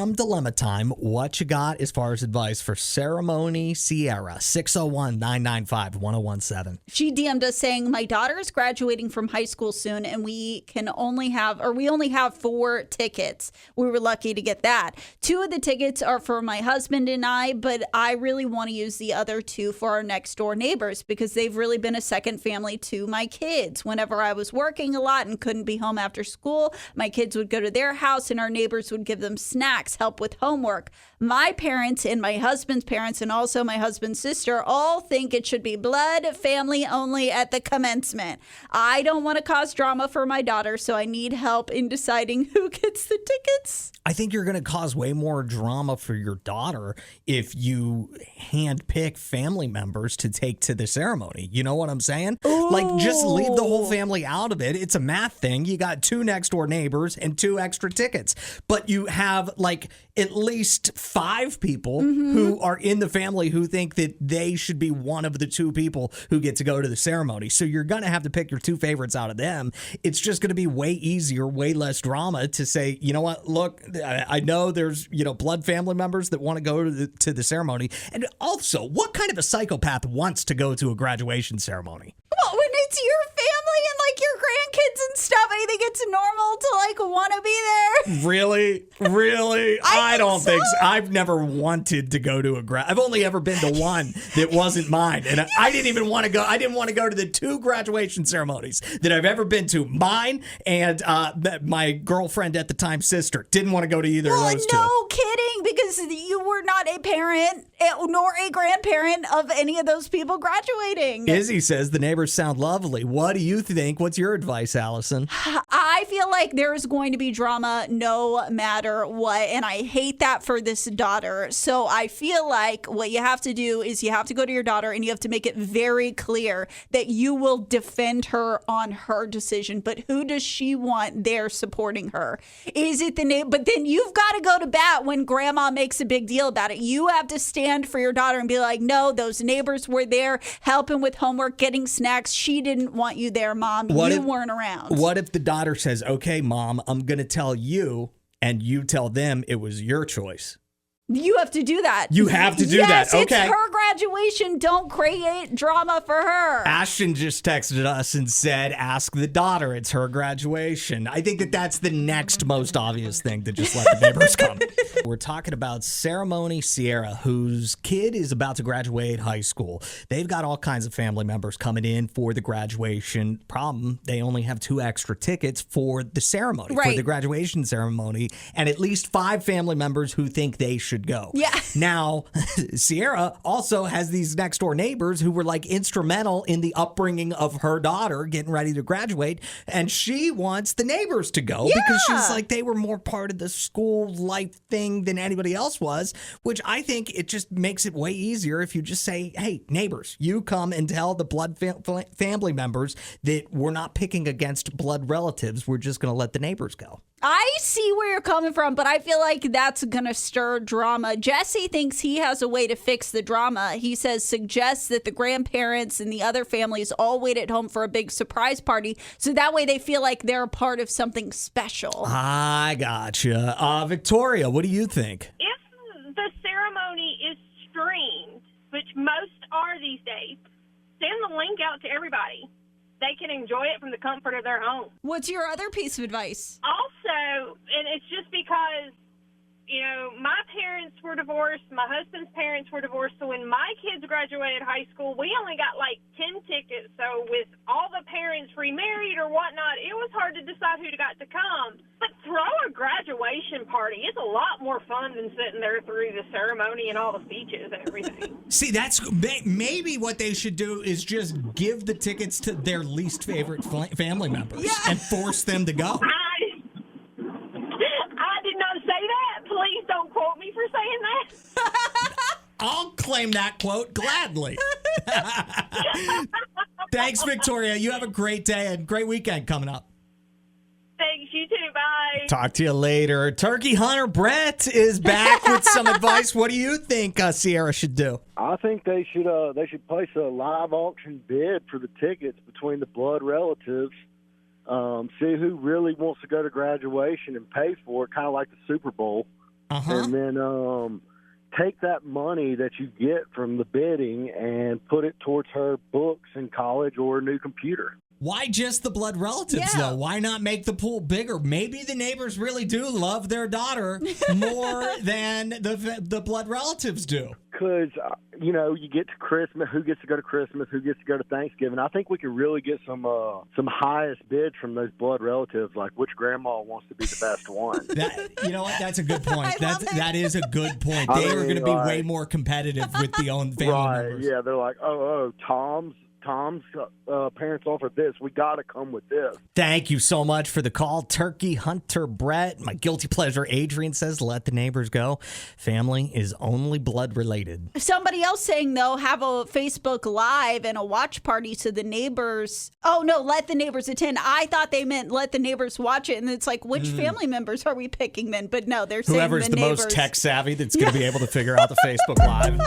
DM dilemma time. What you got as far as advice for ceremony Ciara? 601-995-1017. She DM'd us saying, my daughter is graduating from high school soon, and we only have 4 tickets. We were lucky to get that. 2 of the tickets are for my husband and I, but I really want to use the other 2 for our next door neighbors because they've really been a second family to my kids. Whenever I was working a lot and couldn't be home after school, my kids would go to their house and our neighbors would give them snacks, help with homework. My parents and my husband's parents and also my husband's sister all think it should be blood family only at the commencement. I don't want to cause drama for my daughter, so I need help in deciding who gets the tickets. I think you're going to cause way more drama for your daughter if you handpick family members to take to the ceremony. You know what I'm saying? Ooh. Like, just leave the whole family out of it. It's a math thing. You got 2 next door neighbors and 2 extra tickets, but you have like at least 5 people who are in the family who think that they should be one of the 2 people who get to go to the ceremony. So you're going to have to pick your 2 favorites out of them. It's just going to be way easier, way less drama to say, you know what, look, I know there's, blood family members that want to go to the ceremony. And also, what kind of a psychopath wants to go to a graduation ceremony? Well, when it's your family and like your grandkids and stuff, I think it's normal to like want to be there. Really? I don't think so. I've never wanted to go to I've only ever been to one that wasn't mine. And I didn't even want to go. I didn't want to go to the 2 graduation ceremonies that I've ever been to. Mine and my girlfriend at the time sister didn't want to go to either of those 2. No kidding, because you were not a parent nor a grandparent of any of those people graduating. Izzy says the neighbors sound lovely. What do you think? What's your advice, Allison? I feel like there's going to be drama no matter what, and I hate that for this daughter. So I feel like what you have to do is you have to go to your daughter and you have to make it very clear that you will defend her on her decision. But who does she want there supporting her? Is it the neighbor? But then you've got to go to bat when grandma makes a big deal about it. You have to stand for your daughter and be like, no, those neighbors were there helping with homework, getting snacks. She didn't want you there, Mom. You weren't around. What if the daughter says, okay, Mom, I'm going to tell you, and you tell them it was your choice? You have to do that. You have to do that. Okay. It's her graduation. Don't create drama for her. Ashton just texted us and said, ask the daughter. It's her graduation. I think that's the next most obvious thing to just let the neighbors come. We're talking about Ceremony Ciara, whose kid is about to graduate high school. They've got all kinds of family members coming in for the graduation. Problem, they only have 2 extra tickets for the ceremony, for the graduation ceremony, and at least 5 family members who think they should go. Yeah. Now, Ciara also has these next door neighbors who were like instrumental in the upbringing of her daughter getting ready to graduate. And she wants the neighbors to go because she's like, they were more part of the school life thing than anybody else was, which I think it just makes it way easier if you just say, hey, neighbors, you come and tell the blood family members that we're not picking against blood relatives. We're just going to let the neighbors go. I see where you're coming from, but I feel like that's going to stir drama. Jesse thinks he has a way to fix the drama. He suggests that the grandparents and the other families all wait at home for a big surprise party, so that way they feel like they're a part of something special. I gotcha. Victoria, what do you think? If the ceremony is streamed, which most are these days, send the link out to everybody. They can enjoy it from the comfort of their home. What's your other piece of advice? Also, and it's just because, my parents were divorced, my husband's parents were divorced, so when my kids graduated high school, we only got like 10 tickets. So with all the parents remarried or whatnot, it was hard to decide who got to come. But throw a graduation party. It's a lot more fun than sitting there through the ceremony and all the speeches and everything. See, that's maybe what they should do is just give the tickets to their least favorite family members and force them to go. I did not say that. Please don't quote me for saying that. I'll claim that quote gladly. Thanks, Victoria. You have a great day and great weekend coming up. Thanks, you too. Bye. Talk to you later. Turkey Hunter Brett is back with some advice. What do you think Ciara should do? I think they should place a live auction bid for the tickets between the blood relatives. See who really wants to go to graduation and pay for it, kind of like the Super Bowl. and then take that money that you get from the bidding and put it towards her books in college or a new computer. Why just the blood relatives, though? Why not make the pool bigger? Maybe the neighbors really do love their daughter more than the blood relatives do. Because, you get to Christmas, who gets to go to Christmas, who gets to go to Thanksgiving. I think we could really get some highest bids from those blood relatives, like which grandma wants to be the best one. You know what? That's a good point. That is a good point. They are going to be way more competitive with the own family members. Yeah, they're like, Tom's parents offered this. We got to come with this. Thank you so much for the call, Turkey Hunter Brett. My guilty pleasure, Adrian, says, let the neighbors go. Family is only blood related. Somebody else saying, though, have a Facebook Live and a watch party so the neighbors... Oh, no, let the neighbors attend. I thought they meant let the neighbors watch it. And it's like, which family members are we picking then? But no, they're saying whoever's the neighbors. Most tech savvy that's going to be able to figure out the Facebook Live.